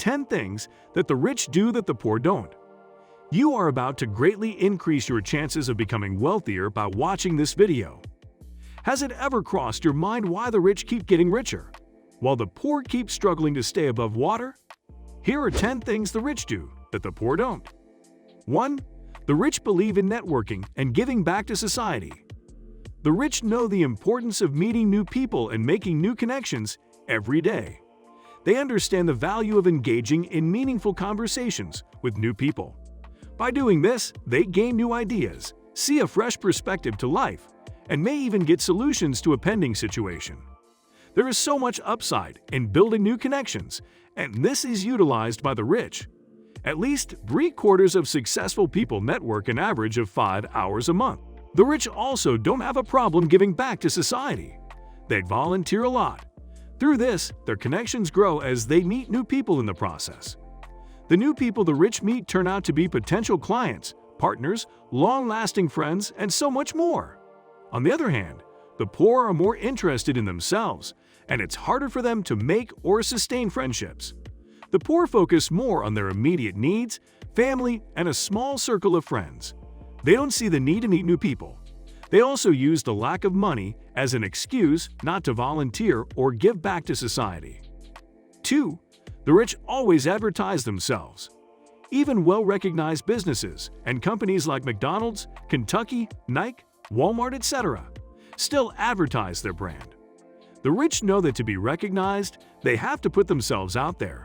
10 things that the rich do that the poor don't. You are about to greatly increase your chances of becoming wealthier by watching this video. Has it ever crossed your mind why the rich keep getting richer, while the poor keep struggling to stay above water? Here are 10 things the rich do that the poor don't. 1. The rich believe in networking and giving back to society. The rich know the importance of meeting new people and making new connections every day. They understand the value of engaging in meaningful conversations with new people. By doing this, they gain new ideas, see a fresh perspective to life, and may even get solutions to a pending situation. There is so much upside in building new connections, and this is utilized by the rich. At least 3/4 of successful people network an average of 5 hours a month. The rich also don't have a problem giving back to society. They volunteer a lot. Through this, their connections grow as they meet new people in the process. The new people the rich meet turn out to be potential clients, partners, long-lasting friends, and so much more. On the other hand, the poor are more interested in themselves, and it's harder for them to make or sustain friendships. The poor focus more on their immediate needs, family, and a small circle of friends. They don't see the need to meet new people. They also use the lack of money as an excuse not to volunteer or give back to society. 2. The rich always advertise themselves. Even well-recognized businesses and companies like McDonald's, Kentucky, Nike, Walmart, etc. still advertise their brand. The rich know that to be recognized, they have to put themselves out there.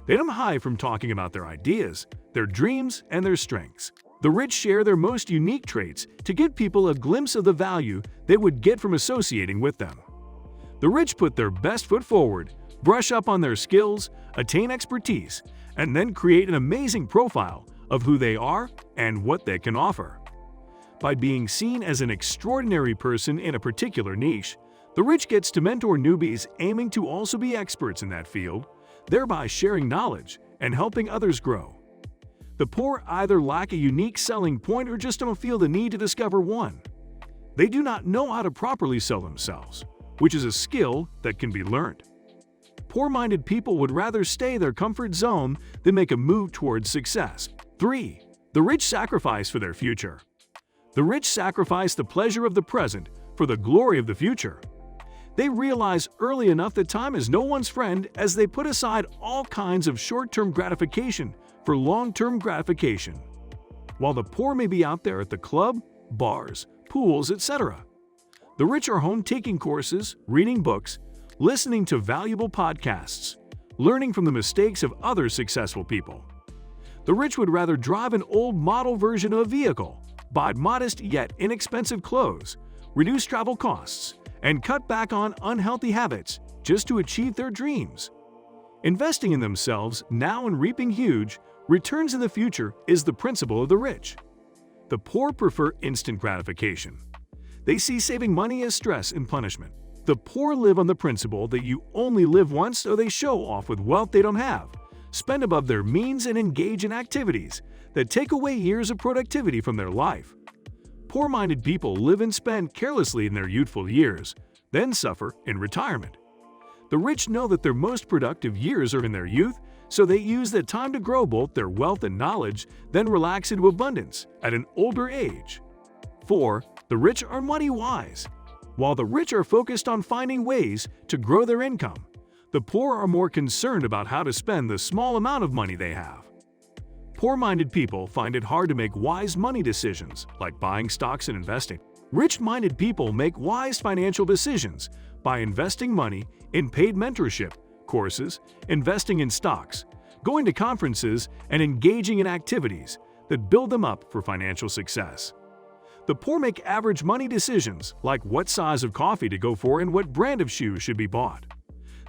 They don't hide from talking about their ideas, their dreams, and their strengths. The rich share their most unique traits to give people a glimpse of the value they would get from associating with them. The rich put their best foot forward, brush up on their skills, attain expertise, and then create an amazing profile of who they are and what they can offer. By being seen as an extraordinary person in a particular niche, the rich gets to mentor newbies aiming to also be experts in that field, thereby sharing knowledge and helping others grow. The poor either lack a unique selling point or just don't feel the need to discover one. They do not know how to properly sell themselves, which is a skill that can be learned. Poor-minded people would rather stay in their comfort zone than make a move towards success. 3. The rich sacrifice for their future. The rich sacrifice the pleasure of the present for the glory of the future. They realize early enough that time is no one's friend as they put aside all kinds of short-term gratification for long-term gratification. While the poor may be out there at the club, bars, pools, etc., the rich are home taking courses, reading books, listening to valuable podcasts, learning from the mistakes of other successful people. The rich would rather drive an old model version of a vehicle, buy modest yet inexpensive clothes, reduce travel costs, and cut back on unhealthy habits just to achieve their dreams. Investing in themselves now and reaping huge returns in the future is the principle of the rich. The poor prefer instant gratification. They see saving money as stress and punishment. The poor live on the principle that you only live once, so they show off with wealth they don't have, spend above their means, and engage in activities that take away years of productivity from their life. Poor-minded people live and spend carelessly in their youthful years, then suffer in retirement. The rich know that their most productive years are in their youth, so they use that time to grow both their wealth and knowledge, then relax into abundance at an older age. 4. The rich are money-wise. While the rich are focused on finding ways to grow their income, the poor are more concerned about how to spend the small amount of money they have. Poor-minded people find it hard to make wise money decisions, like buying stocks and investing. Rich-minded people make wise financial decisions by investing money in paid mentorship, courses, investing in stocks, going to conferences, and engaging in activities that build them up for financial success. The poor make average money decisions, like what size of coffee to go for and what brand of shoes should be bought.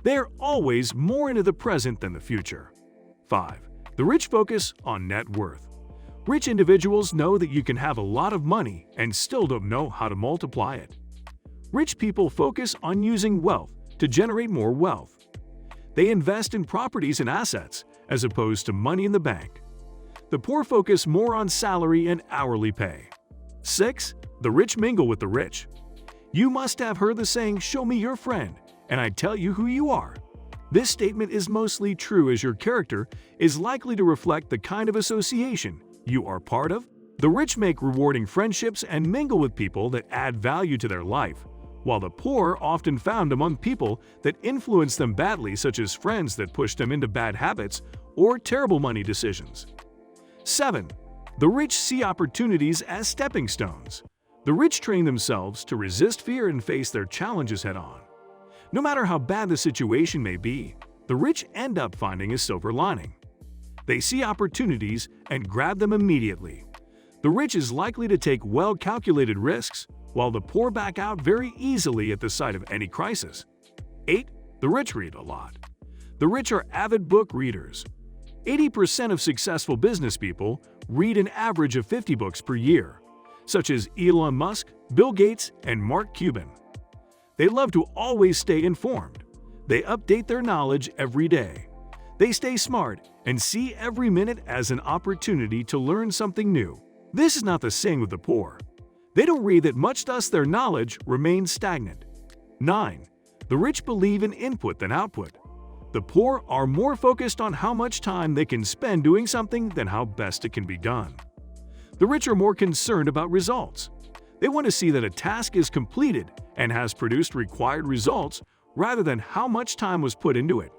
They are always more into the present than the future. 5. The rich focus on net worth. Rich individuals know that you can have a lot of money and still don't know how to multiply it. Rich people focus on using wealth to generate more wealth. They invest in properties and assets as opposed to money in the bank. The poor focus more on salary and hourly pay. 6. The rich mingle with the rich. You must have heard the saying, "Show me your friend, and I tell you who you are." This statement is mostly true as your character is likely to reflect the kind of association you are part of. The rich make rewarding friendships and mingle with people that add value to their life, while the poor are often found among people that influence them badly, such as friends that push them into bad habits or terrible money decisions. 7. The rich see opportunities as stepping stones. The rich train themselves to resist fear and face their challenges head-on. No matter how bad the situation may be, the rich end up finding a silver lining. They see opportunities and grab them immediately. The rich is likely to take well-calculated risks, while the poor back out very easily at the sight of any crisis. 8. The rich read a lot. The rich are avid book readers. 80% of successful business people read an average of 50 books per year, such as Elon Musk, Bill Gates, and Mark Cuban. They love to always stay informed. They update their knowledge every day. They stay smart and see every minute as an opportunity to learn something new. This is not the same with the poor. They don't read that much, thus their knowledge remains stagnant. 9. The rich believe in input than output. The poor are more focused on how much time they can spend doing something than how best it can be done. The rich are more concerned about results. They want to see that a task is completed and has produced required results rather than how much time was put into it.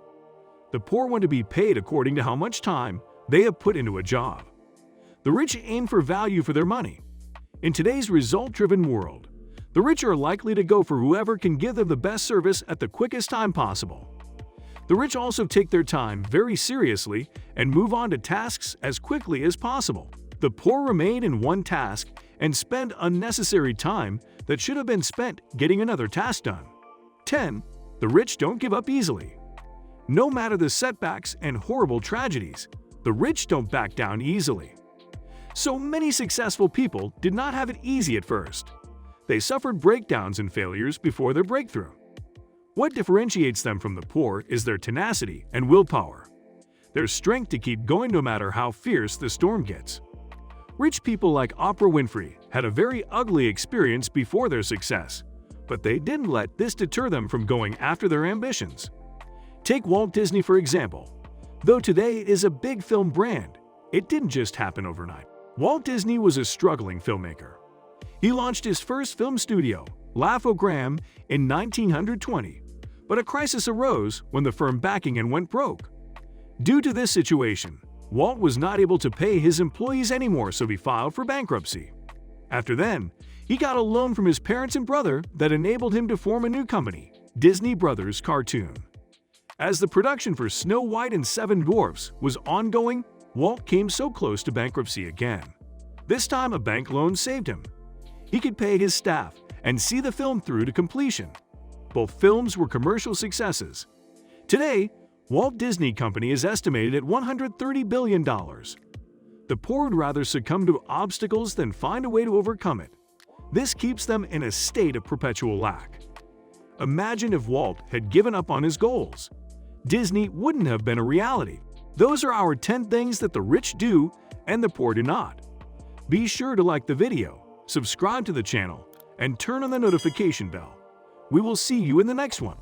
The poor want to be paid according to how much time they have put into a job. The rich aim for value for their money. In today's result-driven world, the rich are likely to go for whoever can give them the best service at the quickest time possible. The rich also take their time very seriously and move on to tasks as quickly as possible. The poor remain in one task and spend unnecessary time that should have been spent getting another task done. 10. The rich don't give up easily. No matter the setbacks and horrible tragedies, the rich don't back down easily. So many successful people did not have it easy at first. They suffered breakdowns and failures before their breakthrough. What differentiates them from the poor is their tenacity and willpower, their strength to keep going no matter how fierce the storm gets. Rich people like Oprah Winfrey had a very ugly experience before their success, but they didn't let this deter them from going after their ambitions. Take Walt Disney for example. Though today it is a big film brand, it didn't just happen overnight. Walt Disney was a struggling filmmaker. He launched his first film studio, Laugh-O-Gram, in 1920, but a crisis arose when the firm backing and went broke. Due to this situation, Walt was not able to pay his employees anymore, so he filed for bankruptcy. After then, he got a loan from his parents and brother that enabled him to form a new company, Disney Brothers Cartoon. As the production for Snow White and Seven Dwarfs was ongoing, Walt came so close to bankruptcy again. This time a bank loan saved him. He could pay his staff and see the film through to completion. Both films were commercial successes. Today, Walt Disney Company is estimated at $130 billion. The poor would rather succumb to obstacles than find a way to overcome it. This keeps them in a state of perpetual lack. Imagine if Walt had given up on his goals. Disney wouldn't have been a reality. Those are our 10 things that the rich do and the poor do not. Be sure to like the video, subscribe to the channel, and turn on the notification bell. We will see you in the next one.